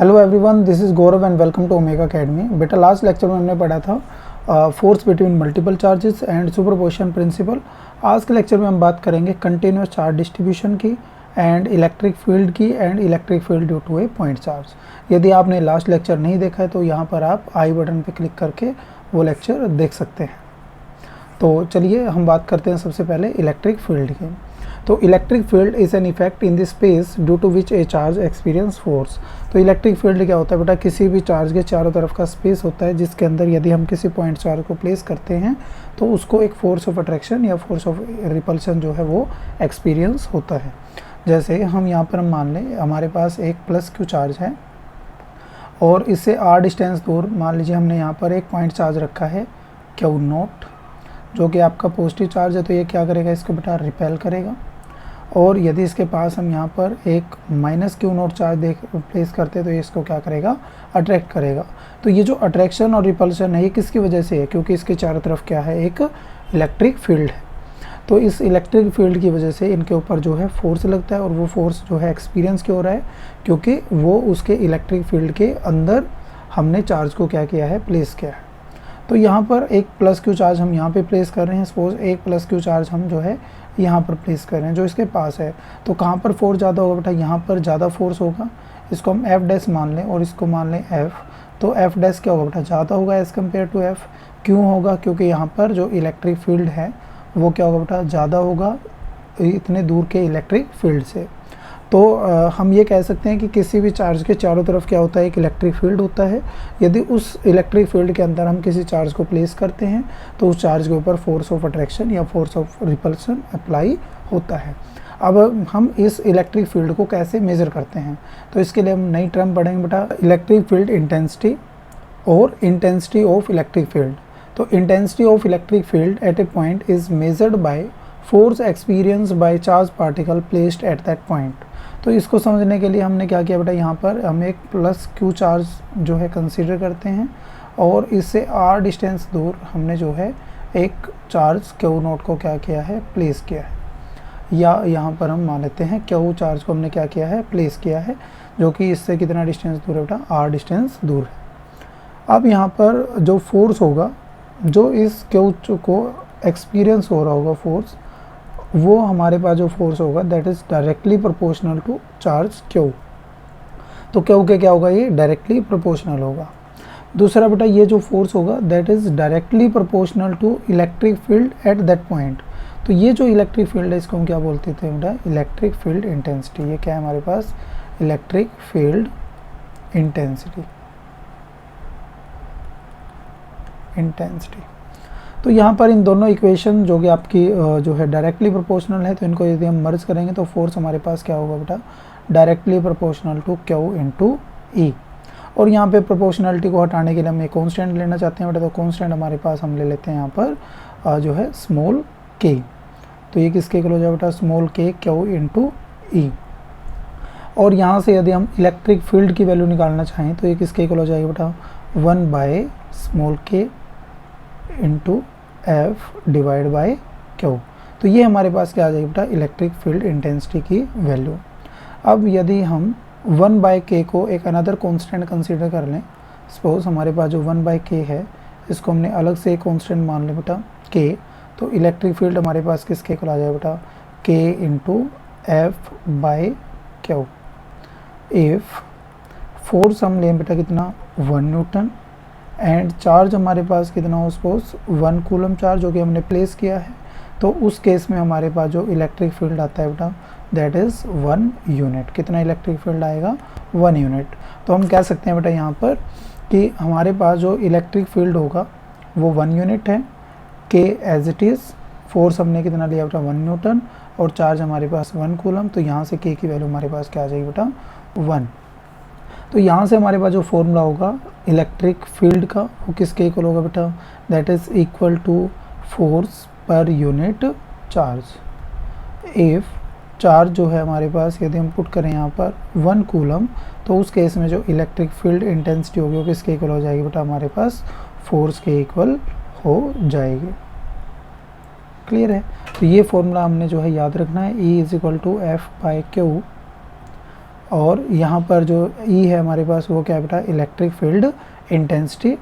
Hello everyone, this is Gaurav and welcome to Omega Academy. बेटा last lecture में हमने पढ़ा था force between multiple charges and superposition principle. आज के लेक्चर में हम बात करेंगे कंटिन्यूस चार्ज डिस्ट्रीब्यूशन की एंड इलेक्ट्रिक फील्ड की and electric field due to a point charge. यदि आपने लास्ट लेक्चर नहीं देखा है तो यहाँ पर आप आई बटन पर क्लिक करके वो लेक्चर देख सकते हैं। तो चलिए हम बात करते हैं सबसे पहले इलेक्ट्रिक फील्ड की। तो electric field is an effect in the space due to which a charge experience force. तो इलेक्ट्रिक फील्ड क्या होता है बेटा, किसी भी चार्ज के चारों तरफ का स्पेस होता है जिसके अंदर यदि हम किसी पॉइंट चार्ज को प्लेस करते हैं तो उसको एक फोर्स ऑफ अट्रैक्शन या फोर्स ऑफ रिपल्शन जो है वो एक्सपीरियंस होता है। जैसे हम यहाँ पर मान लें हमारे पास एक प्लस क्यू चार्ज है और इससे आर डिस्टेंस दूर मान लीजिए हमने यहाँ पर एक पॉइंट चार्ज रखा है क्यू नोट, जो कि आपका पॉजिटिव चार्ज है। तो ये क्या करेगा, इसको बेटा रिपेल करेगा। और यदि इसके पास हम यहाँ पर एक minus Q note charge place करते हैं तो ये इसको क्या करेगा, अट्रैक्ट करेगा। तो ये जो अट्रैक्शन और रिपल्शन है ये किसकी वजह से है, क्योंकि इसके चारों तरफ क्या है, एक इलेक्ट्रिक फील्ड है। तो इस इलेक्ट्रिक फील्ड की वजह से इनके ऊपर जो है फोर्स लगता है और वो फोर्स जो है एक्सपीरियंस क्यों हो रहा है, क्योंकि वो उसके इलेक्ट्रिक फील्ड के अंदर हमने चार्ज को क्या किया है, प्लेस किया है। तो यहाँ पर एक प्लस क्यू चार्ज हम यहाँ पे प्लेस कर रहे हैं। सपोज एक प्लस क्यू चार्ज हम जो है यहाँ पर प्लेस कर रहे हैं जो इसके पास है। तो कहाँ पर फोर्स ज़्यादा होगा बेटा, यहाँ पर ज़्यादा फोर्स होगा। इसको हम एफ डैश मान लें और इसको मान लें एफ। तो एफ डैश क्या होगा बेटा, ज़्यादा होगा एज़ कम्पेयर टू एफ। क्यों होगा, क्योंकि यहाँ पर जो इलेक्ट्रिक फील्ड है वो क्या होगा बेटा, ज़्यादा होगा इतने दूर के इलेक्ट्रिक फील्ड से। तो हम ये कह सकते हैं कि किसी भी चार्ज के चारों तरफ क्या होता है, एक इलेक्ट्रिक फील्ड होता है। यदि उस इलेक्ट्रिक फील्ड के अंदर हम किसी चार्ज को प्लेस करते हैं तो उस चार्ज के ऊपर फोर्स ऑफ अट्रैक्शन या फोर्स ऑफ रिपल्शन अप्लाई होता है। अब हम इस इलेक्ट्रिक फील्ड को कैसे मेज़र करते हैं, तो इसके लिए हम नई टर्म पढ़ेंगे बेटा, इलेक्ट्रिक फील्ड इंटेंसिटी और इंटेंसिटी ऑफ इलेक्ट्रिक फील्ड। तो intensity of electric field eight A point is measured by force experience by charge particle placed at that point. तो इसको समझने के लिए हमने क्या किया बेटा, यहाँ पर हम एक प्लस क्यू चार्ज जो है कंसीडर करते हैं और इससे आर डिस्टेंस दूर हमने जो है एक चार्ज क्यू नोट को क्या किया है, प्लेस किया है। या यहाँ पर हम मान लेते हैं क्यू चार्ज को हमने क्या किया है, प्लेस किया है, जो कि इससे कितना डिस्टेंस दूर है बेटा, आर डिस्टेंस दूर है। अब यहाँ पर जो फोर्स होगा, जो इस क्यू को एक्सपीरियंस हो रहा होगा फोर्स, वो हमारे पास जो फोर्स होगा that is directly proportional to charge Q. तो क्यू के क्या होगा, ये डायरेक्टली प्रोपोर्शनल होगा। दूसरा बेटा ये जो फोर्स होगा that is directly proportional to electric field at that point. तो ये जो इलेक्ट्रिक फील्ड है इसको हम क्या बोलते थे बेटा, इलेक्ट्रिक फील्ड इंटेंसिटी। ये क्या है हमारे पास, इलेक्ट्रिक फील्ड इंटेंसिटी। तो यहाँ पर इन दोनों इक्वेशन जो कि आपकी जो है डायरेक्टली प्रोपोर्शनल है, तो इनको यदि हम मर्ज करेंगे तो फोर्स हमारे पास क्या होगा बेटा, directly proportional to Q into E. और यहाँ पे प्रोपोर्शनलिटी को हटाने के लिए हम एक कांस्टेंट लेना चाहते हैं बेटा, तो कांस्टेंट हमारे पास हम ले लेते हैं यहाँ पर जो है स्मॉल के। तो ये किसके इक्वल हो जाए बेटा, स्मॉल के क्यू इंटू ई। और यहाँ से यदि हम इलेक्ट्रिक फील्ड की वैल्यू निकालना चाहें तो ये किसके इक्वल हो जाएगा बेटा, 1 बाय स्मॉल के into F divide by Q. तो ये हमारे पास क्या आ जाएगी बेटा, इलेक्ट्रिक फील्ड इंटेंसिटी की वैल्यू। अब यदि हम 1 बाई के को एक अनदर कांस्टेंट कंसीडर कर लें, सपोज हमारे पास जो 1 बाई के है इसको हमने अलग से एक कांस्टेंट मान लें बेटा के। तो इलेक्ट्रिक फील्ड हमारे पास किसके इक्वल आ जाएगा बेटा, के into F by Q. If force हम लें बेटा कितना, 1 न्यूटन, एंड चार्ज हमारे पास कितना हो, सपोज 1 कूलम चार्ज जो कि हमने प्लेस किया है, तो उस केस में हमारे पास जो इलेक्ट्रिक फील्ड आता है बेटा दैट इज़ 1 यूनिट। कितना इलेक्ट्रिक फील्ड आएगा, 1 यूनिट। तो हम कह सकते हैं बेटा यहाँ पर कि हमारे पास जो इलेक्ट्रिक फील्ड होगा वो 1 यूनिट है। के एज इट इज़, फोर्स हमने कितना लिया बेटा, 1 न्यूटन, और चार्ज हमारे पास 1 कूलम। तो यहाँ से के की वैल्यू हमारे पास क्या आ जाएगी बेटा, 1। तो यहाँ से हमारे पास जो फॉर्मूला होगा इलेक्ट्रिक फील्ड का वो किसके इक्वल होगा बेटा, that is equal to force per unit charge. If charge जो है हमारे पास यदि हम पुट करें यहाँ पर 1 कूलम, तो उस केस में जो इलेक्ट्रिक फील्ड इंटेंसिटी होगी वो किसके इक्वल हो जाएगी बेटा, हमारे पास फोर्स के इक्वल हो जाएगी। क्लियर है। तो ये फॉर्मूला हमने जो है याद रखना है, E is equal to F by Q और यहाँ पर जो E है हमारे पास वो क्या है बेटा, इलेक्ट्रिक फील्ड इंटेंसिटी।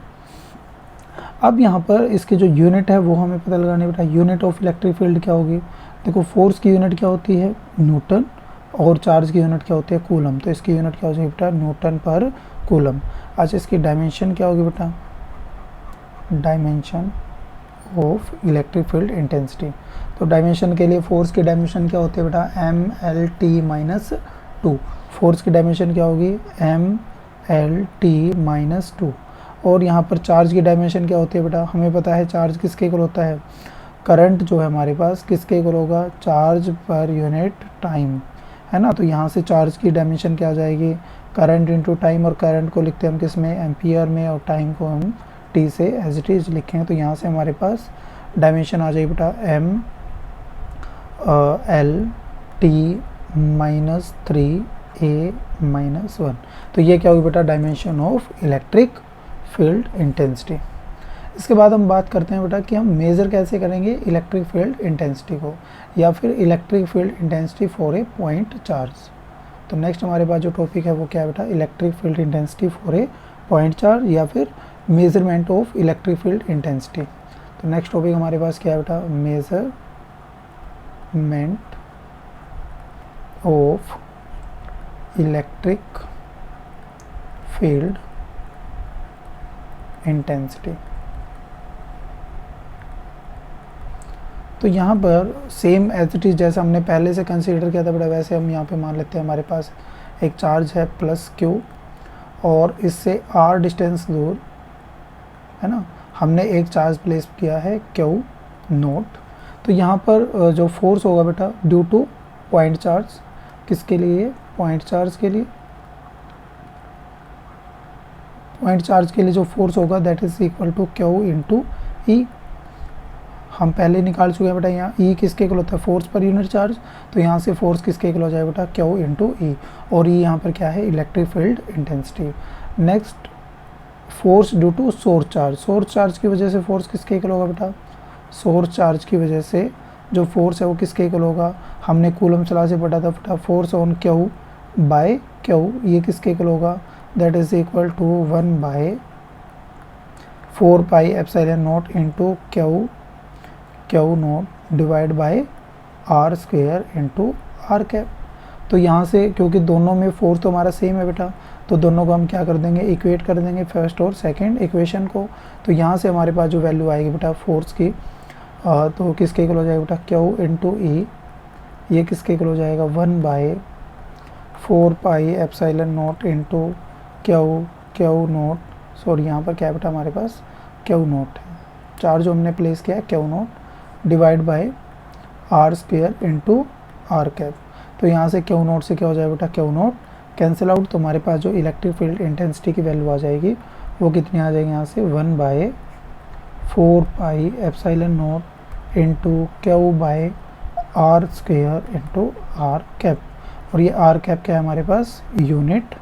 अब यहाँ पर इसकी जो यूनिट है वो हमें पता लगानी है बेटा, यूनिट ऑफ इलेक्ट्रिक फील्ड क्या होगी। देखो फोर्स की यूनिट क्या होती है, न्यूटन, और चार्ज की यूनिट क्या होती है, कूलम। तो इसकी यूनिट क्या हो जाएगी बेटा, न्यूटन पर कूलम। अच्छा इसकी डायमेंशन क्या होगी बेटा, dimension of electric field intensity. तो डायमेंशन के लिए फोर्स की डायमेंशन क्या होती है बेटा, MLT-2। फोर्स की डायमेंशन क्या होगी, MLT-2। और यहाँ पर चार्ज की डायमेंशन क्या होती है बेटा, हमें पता है चार्ज किसके इक्वल होता है, करंट जो है हमारे पास किसके इक्वल होगा, चार्ज पर यूनिट टाइम, है ना। तो यहाँ से चार्ज की डायमेंशन क्या आ जाएगी, करंट इंटू टाइम, और करंट को लिखते हैं हम किस में, एम्पियर में, और टाइम को हम टी से एज इट इज लिखेंगे। तो यहाँ से हमारे पास डायमेंशन आ जाएगी बेटा MLT-3A-1। तो ये क्या होगी बेटा, dimension of electric field intensity. इसके बाद हम बात करते हैं बेटा कि हम मेज़र कैसे करेंगे इलेक्ट्रिक फील्ड इंटेंसिटी को, या फिर electric field intensity for a point charge. तो नेक्स्ट हमारे पास जो टॉपिक है वो क्या है बेटा, electric field intensity for a point charge, या फिर measurement of electric field intensity. तो नेक्स्ट टॉपिक हमारे पास क्या है बेटा, measurement of electric field intensity. तो यहाँ पर सेम एज इट इज जैसा हमने पहले से कंसीडर किया था बेटा, वैसे हम यहाँ पे मान लेते हैं हमारे पास एक चार्ज है प्लस Q, और इससे R डिस्टेंस दूर, है ना, हमने एक चार्ज प्लेस किया है Q0। तो यहाँ पर जो फोर्स होगा बेटा ड्यू टू पॉइंट चार्ज, किसके लिए, पॉइंट चार्ज के लिए, पॉइंट चार्ज के लिए जो फोर्स होगा that is equal to Q into E. हम पहले निकाल चुके हैं बेटा, यहाँ ई किसके इक्वल होता है, फोर्स पर यूनिट चार्ज। तो यहाँ से फोर्स किसके इक्वल हो जाएगा बेटा, Q इंटू ई, और ये यहाँ पर क्या है, electric field intensity. Next force due to source charge, source charge की वजह से फोर्स किसके इक्वल होगा बेटा, सोर्स चार्ज की वजह से जो फोर्स है वो किसके इक्वल होगा, हमने कूलम ला से पढ़ा था बेटा, force on Q by Q, ये किसके इक्वल होगा, that is equal to 1/4 pi epsilon naught into Q0 divide by R square into R cap. तो यहाँ से क्योंकि दोनों में फोर्स तो हमारा सेम है बेटा, तो दोनों को हम क्या कर देंगे, इक्वेट कर देंगे फर्स्ट और सेकंड इक्वेशन को। तो यहाँ से हमारे पास जो वैल्यू आएगी बेटा फोर्स की, तो किसके इक्वल हो जाएगा बेटा, Q इंटू ई, ये किसके इक्वल हो जाएगा, 1/4 pi epsilon naught into Q0, sorry यहाँ पर क्या बेटा हमारे पास Q0 है, चार्ज जो हमने प्लेस किया है Q0 divide by R square into R cap. तो यहाँ से Q0 से क्या हो जाएगा बेटा, Q0 कैंसिल आउट। तो हमारे पास जो इलेक्ट्रिक फील्ड इंटेंसिटी की वैल्यू आ जाएगी वो कितनी आ जाएगी, यहाँ से 1/4 pi epsilon naught into Q by R square into R cap. और ये R कैप क्या है हमारे पास, यूनिट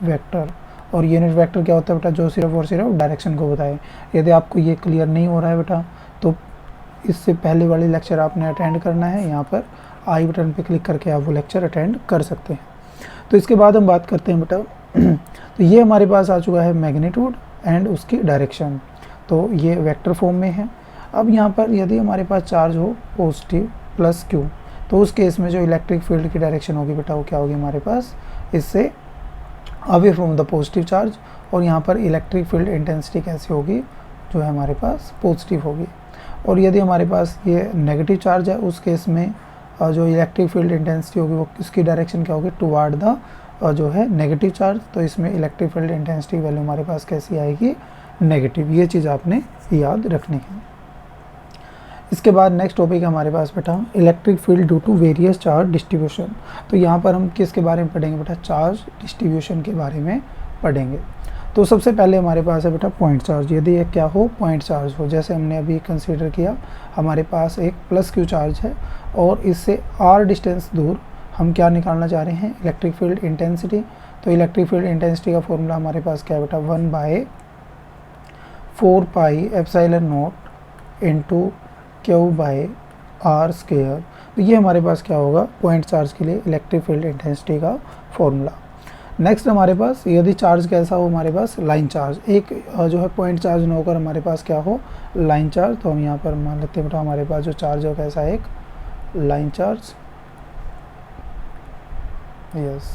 वेक्टर। और यूनिट वेक्टर क्या होता है बेटा, जो सिर्फ और सिर्फ डायरेक्शन को बताए। यदि आपको ये क्लियर नहीं हो रहा है बेटा, तो इससे पहले वाली लेक्चर आपने अटेंड करना है, यहाँ पर आई बटन पे क्लिक करके आप वो लेक्चर अटेंड कर सकते हैं। तो इसके बाद हम बात करते हैं बेटा, तो ये हमारे पास आ चुका है मैग्नीट्यूड एंड उसकी डायरेक्शन, तो ये वेक्टर फॉर्म में है। अब यहाँ पर यदि हमारे पास चार्ज हो पॉजिटिव प्लस Q, तो उस केस में जो इलेक्ट्रिक फील्ड की डायरेक्शन होगी बेटा वो क्या होगी हमारे पास, इससे away from the positive charge. और यहाँ पर इलेक्ट्रिक फील्ड इंटेंसिटी कैसी होगी, जो है हमारे पास पॉजिटिव होगी। और यदि हमारे पास ये नेगेटिव चार्ज है, उस केस में जो इलेक्ट्रिक फील्ड इंटेंसिटी होगी वो इसकी डायरेक्शन क्या होगी, टुवार्ड द जो है नेगेटिव चार्ज। तो इसमें इलेक्ट्रिक फील्ड इंटेंसिटी वैल्यू हमारे पास कैसी आएगी, नेगेटिव। ये चीज़ आपने याद रखनी है। इसके बाद नेक्स्ट टॉपिक है हमारे पास बेटा, electric field due to various charge distribution. तो यहाँ पर हम किसके बारे में पढ़ेंगे बेटा, चार्ज डिस्ट्रीब्यूशन के बारे में पढ़ेंगे। तो सबसे पहले हमारे पास है बेटा पॉइंट चार्ज। यदि एक क्या हो, पॉइंट चार्ज हो, जैसे हमने अभी कंसीडर किया, हमारे पास एक प्लस Q चार्ज है और इससे R डिस्टेंस दूर हम क्या निकालना चाह रहे हैं, इलेक्ट्रिक फील्ड इंटेंसिटी। तो इलेक्ट्रिक फील्ड इंटेंसिटी का फॉर्मूला हमारे पास क्या है बेटा, 1/4 pi epsilon naught into Q by R square. तो ये हमारे पास क्या होगा, पॉइंट चार्ज के लिए इलेक्ट्रिक फील्ड इंटेंसिटी का फॉर्मूला। नेक्स्ट हमारे पास यदि चार्ज कैसा हो, हमारे पास लाइन चार्ज, एक जो है पॉइंट चार्ज न होकर हमारे पास क्या हो, लाइन चार्ज। तो हम यहाँ पर मान लेते हैं बेटा हमारे पास जो चार्ज हो कैसा है, एक लाइन चार्ज। यस,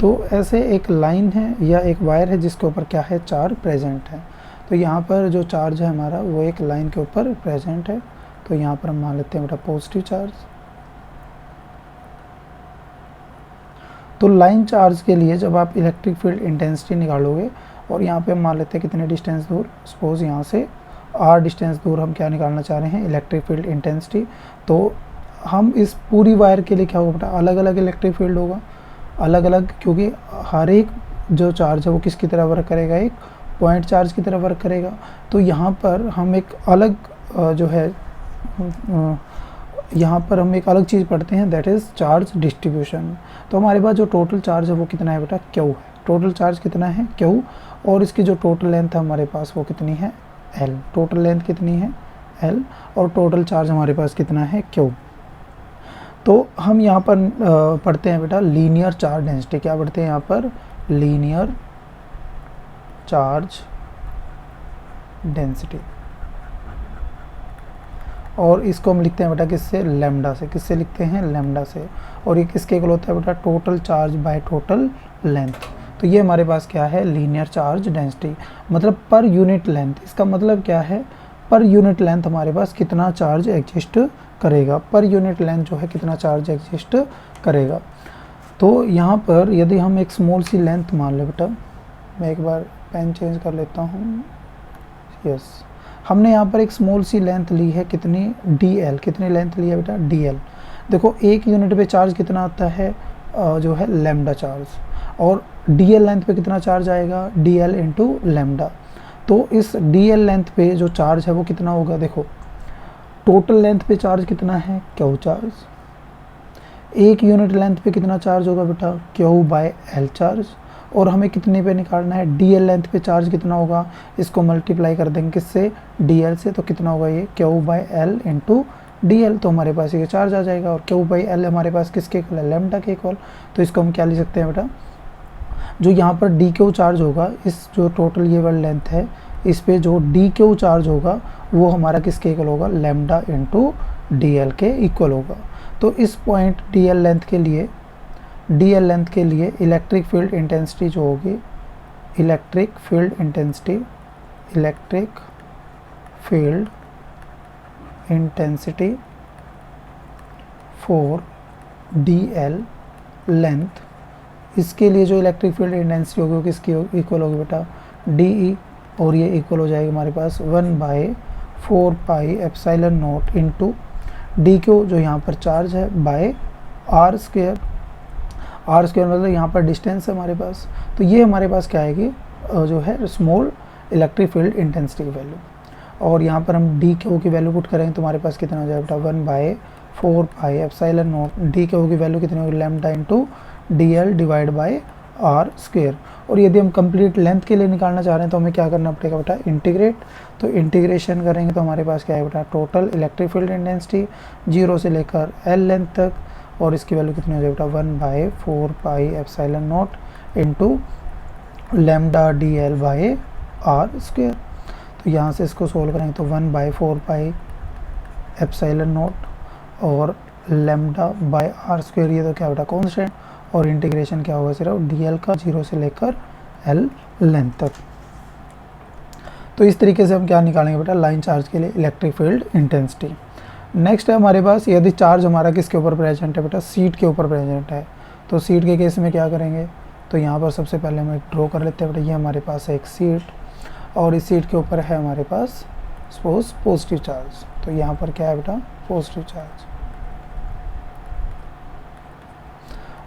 तो ऐसे एक लाइन है या एक वायर है जिसके ऊपर क्या है, चार्ज प्रेजेंट है। तो यहाँ पर जो चार्ज है हमारा वो एक लाइन के ऊपर प्रेजेंट है। तो यहाँ पर हम मान लेते हैं बेटा पॉजिटिव चार्ज। तो लाइन चार्ज के लिए जब आप इलेक्ट्रिक फील्ड इंटेंसिटी निकालोगे, और यहाँ पे हम मान लेते हैं कितने डिस्टेंस दूर, सपोज यहाँ से r डिस्टेंस दूर हम क्या निकालना चाह रहे हैं, इलेक्ट्रिक फील्ड इंटेंसिटी। तो हम इस पूरी वायर के लिए क्या होगा बेटा, अलग अलग इलेक्ट्रिक फील्ड होगा, अलग अलग, क्योंकि हर एक जो चार्ज है वो किसकी तरह वर्क करेगा, एक पॉइंट चार्ज की तरह वर्क करेगा। तो यहाँ पर हम एक अलग जो है यहाँ पर हम एक अलग चीज़ पढ़ते हैं, दैट इज़ चार्ज डिस्ट्रीब्यूशन। तो हमारे पास जो टोटल चार्ज है वो कितना है बेटा, क्यू है। टोटल चार्ज कितना है, क्यू, और इसकी जो टोटल लेंथ है हमारे पास वो कितनी है, एल। टोटल लेंथ कितनी है, एल, और टोटल चार्ज हमारे पास कितना है, क्यू। तो हम यहाँ पर पढ़ते हैं बेटा लीनियर चार्ज डेंसिटी। क्या पढ़ते हैं यहाँ पर, लीनियर चार्ज डेंसिटी। और इसको हम लिखते हैं बेटा किससे, लैम्डा से। किससे लिखते हैं, लैम्डा से। और ये किसके इक्वल होता है बेटा, total charge by total length. तो ये हमारे पास क्या है, लीनियर चार्ज डेंसिटी, मतलब पर यूनिट लेंथ। इसका मतलब क्या है, पर यूनिट लेंथ हमारे पास कितना चार्ज एग्जिस्ट करेगा, पर यूनिट लेंथ जो है कितना चार्ज एग्जिस्ट करेगा। तो यहाँ पर यदि हम एक स्मॉल सी लेंथ मान ले बेटा, मैं एक बार पेन चेंज कर लेता हूँ। यस, हमने यहाँ पर एक स्मॉल सी लेंथ ली है, कितनी, dl। कितनी लेंथ ली है बेटा, dl। देखो एक यूनिट पे चार्ज कितना आता है, जो है लैम्डा चार्ज, और dl लेंथ पे कितना चार्ज आएगा, dl इंटू लैम्डा। तो इस dl लेंथ पे जो चार्ज है वो कितना होगा, देखो टोटल लेंथ पे चार्ज कितना है, क्यू चार्ज। एक यूनिट लेंथ पे कितना चार्ज होगा बेटा, क्यू बाय एल चार्ज। और हमें कितने पे निकालना है, dl लेंथ पे चार्ज कितना होगा, इसको मल्टीप्लाई कर देंगे किससे, dl से। तो कितना होगा ये, Q by L into dl। तो हमारे पास ये चार्ज आ जाएगा, और क्यू बाई एल हमारे पास किसके इक्वल है, लैम्डा के इक्वल। तो इसको हम क्या लिख सकते हैं बेटा, जो यहाँ पर डी क्यू चार्ज होगा, इस जो टोटल ये वाली लेंथ है इस पे जो डी क्यू चार्ज होगा वो हमारा किसके इक्वल होगा, लैम्डा इंटू dl के इक्वल होगा। तो इस पॉइंट dl लेंथ के लिए इलेक्ट्रिक फील्ड इंटेंसिटी जो होगी, electric field intensity for dl length, इसके लिए जो इलेक्ट्रिक फील्ड इंटेंसिटी होगी वो किसकी इक्वल होगी बेटा, dE। और ये इक्वल हो जाएगा हमारे पास 1/4 pi epsilon naught into D Q, जो यहाँ पर चार्ज है, by R square. R square मतलब यहाँ पर डिस्टेंस है हमारे पास। तो ये हमारे पास क्या आएगी, जो है स्मॉल इलेक्ट्रिक फील्ड इंटेंसिटी की वैल्यू। और यहाँ पर हम डी क्यू की वैल्यू पुट करेंगे तो हमारे पास कितना हो जाएगा बेटा, 1/4 pi epsilon naught, D Q की वैल्यू कितनी होगी, lambda into dl divide by R square. और यदि हम कंप्लीट लेंथ के लिए निकालना चाह रहे हैं तो हमें क्या करना पड़ेगा बेटा, इंटीग्रेट। तो इंटीग्रेशन करेंगे तो हमारे पास क्या है बेटा, टोटल इलेक्ट्रिक फील्ड इंटेंसिटी 0 से लेकर l लेंथ तक, और इसकी वैल्यू कितनी हो जाएगी बेटा, 1/4 pi epsilon naught into lambda dl by R square. तो यहाँ से इसको सोल्व करेंगे तो 1/4 पाई एप्सिलॉन नॉट और लैम्डा बाय आर स्क्वायर, ये तो क्या बेटा कॉन्स्टेंट, और इंटीग्रेशन क्या होगा सिर्फ dl का 0 से लेकर l लेंथ तक। तो इस तरीके से हम क्या निकालेंगे बेटा, लाइन चार्ज के लिए इलेक्ट्रिक फील्ड इंटेंसिटी। नेक्स्ट है हमारे पास, यदि चार्ज हमारा किसके ऊपर प्रेजेंट है बेटा, सीट के ऊपर प्रेजेंट है। तो सीट के केस में क्या करेंगे, तो यहाँ पर सबसे पहले हम एक ड्रॉ कर लेते हैं बेटा, ये हमारे पास है एक सीट, और इस सीट के ऊपर है हमारे पास सपोज पॉजिटिव चार्ज। तो यहाँ पर क्या है बेटा, पॉजिटिव चार्ज।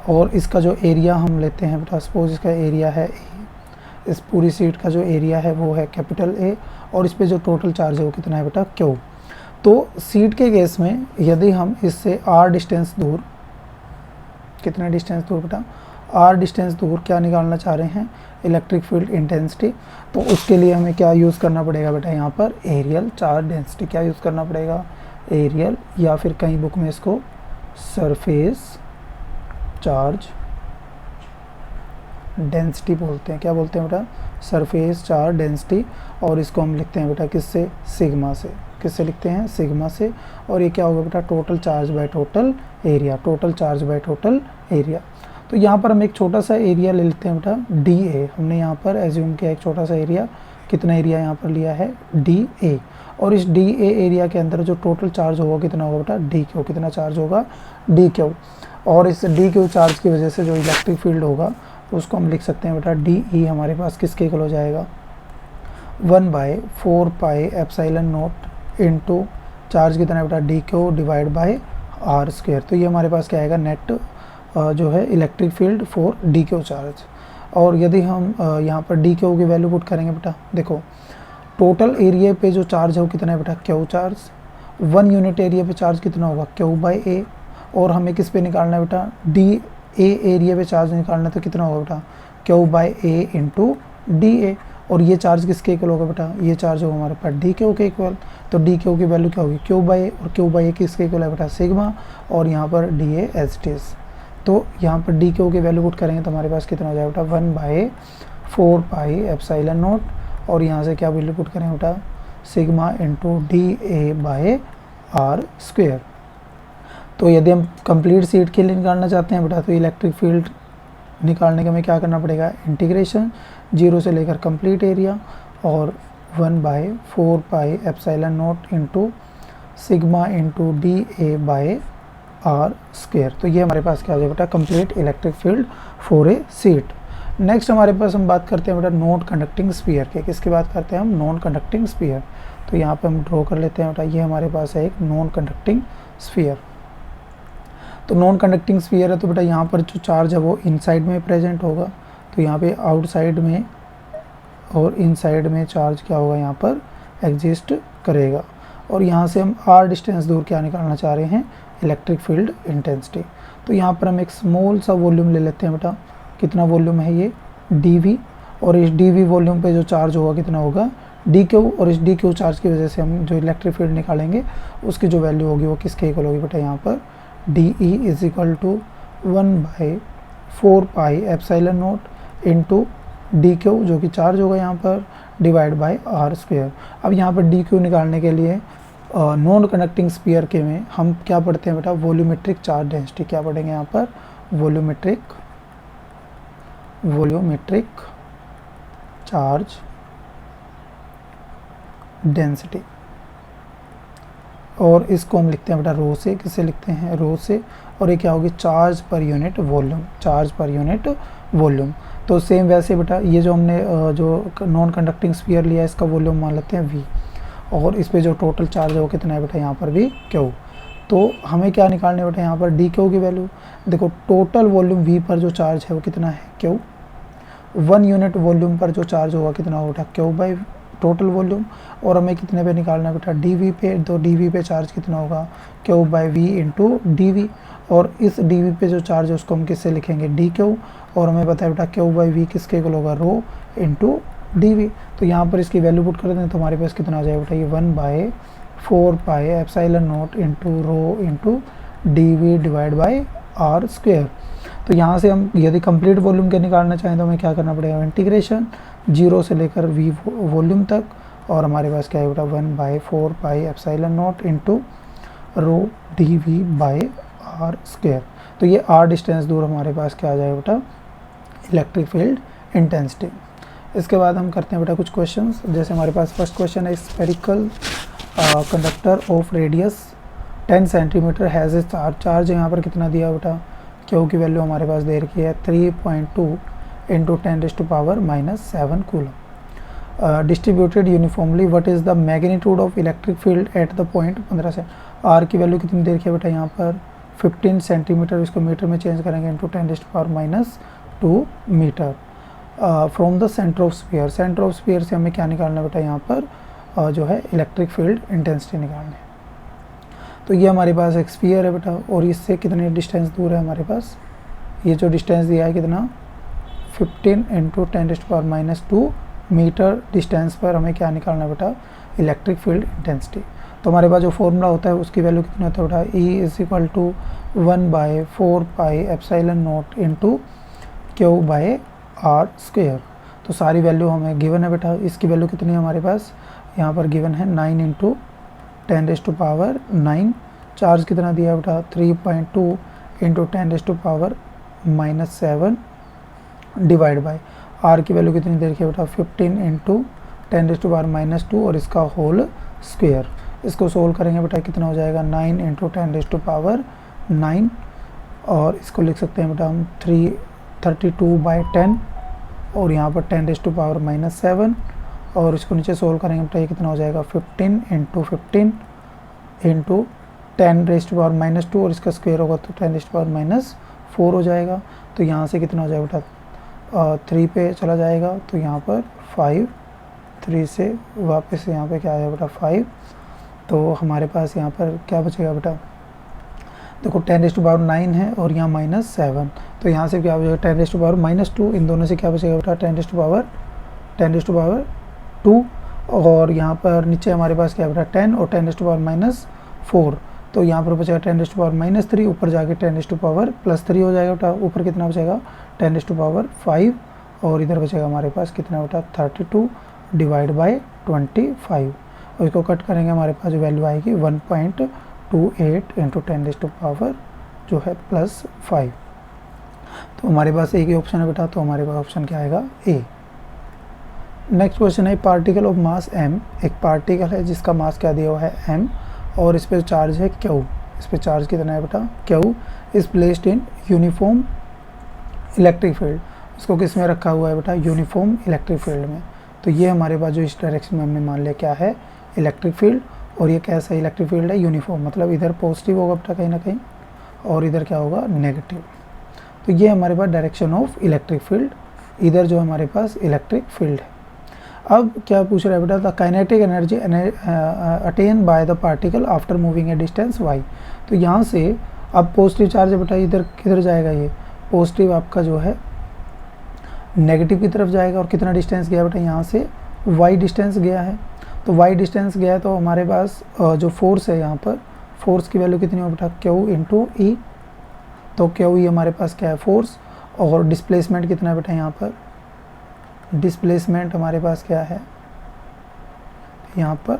और इसका जो एरिया हम लेते हैं बेटा, सपोज इसका एरिया है ए, इस पूरी सीट का जो एरिया है वो है कैपिटल ए, और इस पे जो टोटल चार्ज है वो कितना है बेटा, क्यू। तो सीट के केस में यदि हम इससे r डिस्टेंस दूर, कितना डिस्टेंस दूर बेटा, r डिस्टेंस दूर क्या निकालना चाह रहे हैं, इलेक्ट्रिक फील्ड इंटेंसिटी। तो उसके लिए हमें क्या यूज़ करना पड़ेगा बेटा, यहाँ पर एरियल चार्ज डेंसिटी क्या यूज़ करना पड़ेगा, एरियल, या फिर कहीं बुक में इसको सरफेस चार्ज डेंसिटी बोलते हैं। क्या बोलते हैं बेटा? Surface charge density. और इसको हम लिखते हैं बेटा किससे? सिग्मा से। किससे लिखते हैं? सिग्मा से। और ये क्या होगा बेटा? Total charge by total area. Total charge by total area. तो यहाँ पर हम एक छोटा सा एरिया ले लेते हैं बेटा, डी ए। हमने यहाँ पर एज्यूम किया एक छोटा सा एरिया। कितना एरिया यहाँ पर लिया है? D A. और इस डी ए एरिया के अंदर जो टोटल चार्ज होगा कितना होगा बेटा? D Q. कितना चार्ज होगा? D Q. और इस डी क्यू चार्ज की वजह से जो इलेक्ट्रिक फील्ड होगा उसको हम लिख सकते हैं बेटा डी ई हमारे पास किसके इक्वल हो जाएगा? 1/4 एप्सिलॉन नॉट इनटू चार्ज कितना है बेटा? D Q divide by R square. तो ये हमारे पास क्या आएगा? नेट जो है electric field for D Q charge. और यदि हम यहाँ पर डी क्यू की वैल्यू पुट करेंगे बेटा, देखो टोटल एरिया पे जो चार्ज है वो कितना है बेटा? Q charge. 1 यूनिट एरिया पे चार्ज कितना होगा? क्यू बाई ए। और हमें किस पे निकालना है बेटा? डी ए एरिया पे चार्ज निकालना है, तो कितना होगा बेटा? Q by A into D ए। और ये चार्ज किसके इक्वल होगा बेटा? ये चार्ज होगा हमारे पास डी क्यू के इक्वल। तो डी क्यू की वैल्यू क्या होगी? क्यू बाई ए। और क्यू बाई ए किसके इक्वल है बेटा? सिग्मा। और यहाँ पर D A as it is. तो यहाँ पर डी क्यू की वैल्यू पुट करेंगे तो हमारे पास कितना हो जाएगा बेटा? 1/4 एप्सिलॉन नॉट। और यहाँ से क्या वैल्यू पुट करेंगे बेटा? Sigma into D A by R square. तो यदि हम कंप्लीट सीट के लिए निकालना चाहते हैं बेटा, तो इलेक्ट्रिक फील्ड निकालने के हमें क्या करना पड़ेगा? इंटीग्रेशन 0 से लेकर कंप्लीट एरिया। और 1/4 epsilon naught into sigma into D A by R square. तो ये हमारे पास क्या हो जाएगा बेटा? Complete electric field for a sheet. Next हमारे पास हम बात करते हैं बेटा नॉन कंडक्टिंग स्फीयर के। किसकी बात करते हैं हम? Non conducting sphere. तो यहाँ पे हम ड्रॉ कर लेते हैं बेटा, ये हमारे पास है एक नॉन कंडक्टिंग स्फीयर। तो नॉन कंडक्टिंग स्फीयर है तो बेटा यहाँ पर जो चार्ज है वो इनसाइड में प्रेजेंट होगा। तो यहाँ पे आउटसाइड में और इनसाइड में चार्ज क्या होगा? यहाँ पर एग्जिस्ट करेगा। और यहाँ से हम आर डिस्टेंस दूर क्या निकालना चाह रहे हैं? Electric field intensity. तो यहाँ पर हम एक स्मॉल सा वॉल्यूम ले लेते हैं बेटा। कितना वॉल्यूम है ये? dv। और इस dv वॉल्यूम पे जो चार्ज होगा कितना होगा? dq। और इस dq चार्ज की वजह से हम जो इलेक्ट्रिक फील्ड निकालेंगे उसकी जो वैल्यू होगी वो किसके इक्वल होगी बेटा? यहाँ पर de is equal to 1/4 epsilon naught into dq जो कि चार्ज होगा यहाँ पर डिवाइड बाय आर स्क्वायर। अब यहाँ पर dq निकालने के लिए नॉन कंडक्टिंग स्फीयर के में हम क्या पढ़ते हैं बेटा? Volumetric charge density. क्या पढ़ेंगे यहाँ पर? Volumetric charge density. और इसको हम लिखते हैं बेटा रो से। किससे लिखते हैं? रो से। और ये क्या होगी? Charge per unit volume. Charge per unit volume. तो सेम वैसे बेटा ये जो हमने जो नॉन कंडक्टिंग स्फीयर लिया है इसका वॉल्यूम मान लेते हैं v। और इस पे जो टोटल चार्ज है वो कितना है बेटा? यहाँ पर भी क्यू। तो हमें क्या निकालने बेटा? यहाँ पर डी क्यू की वैल्यू। देखो टोटल वॉल्यूम v पर जो चार्ज है वो कितना है? क्यू। 1 यूनिट वॉल्यूम पर जो चार्ज होगा कितना होगा? Q by total volume. और हमें कितने पे निकालना है बेटा? डी पे। तो डी पे चार्ज कितना होगा? Q by V into D. और इस डी पे जो चार्ज है उसको हम किससे लिखेंगे? D Q. और हमें पता है बेटा क्यू बाई वी किसके इक्वल होगा? रो इंटू डी। तो यहाँ पर इसकी वैल्यू पुट कर दें तो हमारे पास कितना आ जाएगा बेटा? ये 1/4 epsilon naught into rho into D divide by R square. तो यहाँ से हम यदि कंप्लीट वॉल्यूम के निकालना चाहें तो हमें क्या करना पड़ेगा? इंटीग्रेशन 0 से लेकर v वॉल्यूम तक। और हमारे पास क्या है बेटा? 1/4 epsilon naught into rho D V by R square. तो ये आर डिस्टेंस दूर हमारे पास क्या आ जाएगा बेटा? Electric field intensity. इसके बाद हम करते हैं बेटा कुछ क्वेश्चंस। जैसे हमारे पास फर्स्ट क्वेश्चन है spherical conductor of radius 10 centimetre has a charge. Charge यहाँ पर कितना दिया बेटा? क्यू की वैल्यू हमारे पास दे रखी है 3.2 into 10⁻⁻7 coulomb. Distributed uniformly what is the magnitude of electric field at the point 15 से। आर की वैल्यू कितनी दे रखी है बेटा? यहाँ पर 15 सेंटीमीटर। इसको मीटर में चेंज करेंगे into 10⁻⁻2 metre from the centre of sphere. Centre of sphere से हमें क्या निकालना है बेटा? यहाँ पर जो है इलेक्ट्रिक फील्ड इंटेंसिटी निकालना है। तो ये हमारे पास एक स्फीयर है बेटा। और इससे कितनी डिस्टेंस दूर है हमारे पास? ये जो डिस्टेंस दिया है कितना? 15 इंटू 10⁻⁻2 मीटर डिस्टेंस पर हमें क्या निकालना है बेटा? Electric field intensity. तो हमारे पास जो फॉर्मूला होता है उसकी वैल्यू कितनी होता है बेटा? E is equal to 1/4 epsilon naught into Q by R square. तो सारी वैल्यू हमें गिवन है बेटा। इसकी वैल्यू कितनी है हमारे पास, यहाँ पर गिवन है 9 इंटू 10⁻9। चार्ज कितना दिया बेटा, 3.2 इंटू 10⁻⁻7 डिवाइड बाय आर की वैल्यू कितनी दे रखी है बेटा, 15 इंटू 10⁻⁻2 और इसका होल स्क्वेयर। इसको सोल्व करेंगे बेटा, कितना हो जाएगा 9 इंटू 10⁻9 और इसको लिख सकते हैं बेटा हम 32/10 और यहाँ पर 10⁻⁻7 और इसको नीचे सोल्व करेंगे बेटा, ये कितना हो जाएगा 15 इंटू 15 इंटू 10⁻⁻2 और इसका स्क्वायर होगा तो 10⁻⁻4 हो जाएगा। तो यहाँ से कितना हो जाएगा बेटा, 3 पे चला जाएगा तो यहाँ पर 5, 3 से वापस यहाँ पे क्या आएगा बेटा 5। तो हमारे पास यहाँ पर क्या बचेगा बेटा, देखो 10⁻9 है और यहाँ -7, तो यहाँ से क्या बचेगा 10⁻2, इन दोनों से क्या बचेगा बेटा 10⁻2 और यहाँ पर नीचे हमारे पास क्या बेटा 10 और 10⁻4, तो यहाँ पर बचेगा 10⁻3, ऊपर जाके 10⁻+3 हो जाएगा बेटा। ऊपर कितना बचेगा 10⁻5 और इधर बचेगा हमारे पास कितना बेटा 32 डिवाइड बाय 25 और इसको कट करेंगे हमारे पास वैल्यू आएगी 1.28 इंटू 10⁻, जो है +5। तो हमारे पास एक ही ऑप्शन है बेटा, तो हमारे पास ऑप्शन क्या आएगा ए। नेक्स्ट क्वेश्चन है पार्टिकल ऑफ मास m। एक पार्टिकल है जिसका मास क्या दिया हुआ है m और इस पर चार्ज है q। इस पर चार्ज कितना है बेटा q is placed in uniform electric field. इसको किस में रखा हुआ है बेटा, यूनिफॉर्म इलेक्ट्रिक फील्ड में। तो ये हमारे पास जो इस डायरेक्शन में हमने मान लिया क्या है, इलेक्ट्रिक फील्ड। और ये कैसा इलेक्ट्रिक फील्ड है, यूनिफॉर्म, मतलब इधर पॉजिटिव होगा बेटा कहीं ना कहीं और इधर क्या होगा नेगेटिव। तो ये हमारे पास डायरेक्शन ऑफ इलेक्ट्रिक फील्ड, इधर जो हमारे पास इलेक्ट्रिक फील्ड है। अब क्या पूछ रहा है बेटा, the kinetic energy attain by the particle after moving A distance y। तो यहाँ से अब पॉजिटिव चार्ज है बेटा, इधर किधर जाएगा, ये पॉजिटिव आपका जो है नेगेटिव की तरफ जाएगा। और कितना डिस्टेंस गया बेटा, यहाँ से y डिस्टेंस गया है। तो y डिस्टेंस गया है तो हमारे पास जो फोर्स है, यहाँ पर फोर्स की वैल्यू कितनी हो बेटा q इंटू ई। तो q ई हमारे पास क्या है फोर्स और डिस्प्लेसमेंट कितना है बेटा, यहाँ पर डिस्प्लेसमेंट हमारे पास क्या है, यहाँ पर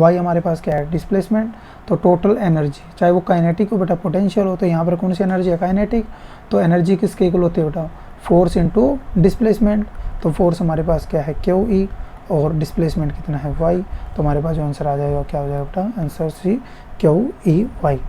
y हमारे पास क्या है डिस्प्लेसमेंट। तो टोटल एनर्जी चाहे वो काइनेटिक हो बेटा पोटेंशियल हो, तो यहाँ पर कौन सी एनर्जी है काइनेटिक। तो एनर्जी किसके इक्वल होती है बेटा, फोर्स इंटू डिस्प्लेसमेंट। तो फोर्स हमारे पास क्या है क्यू ई और डिस्प्लेसमेंट कितना है y। तो हमारे पास जो आंसर आ जाएगा क्या हो जाएगा बेटा, answer C Q E Y.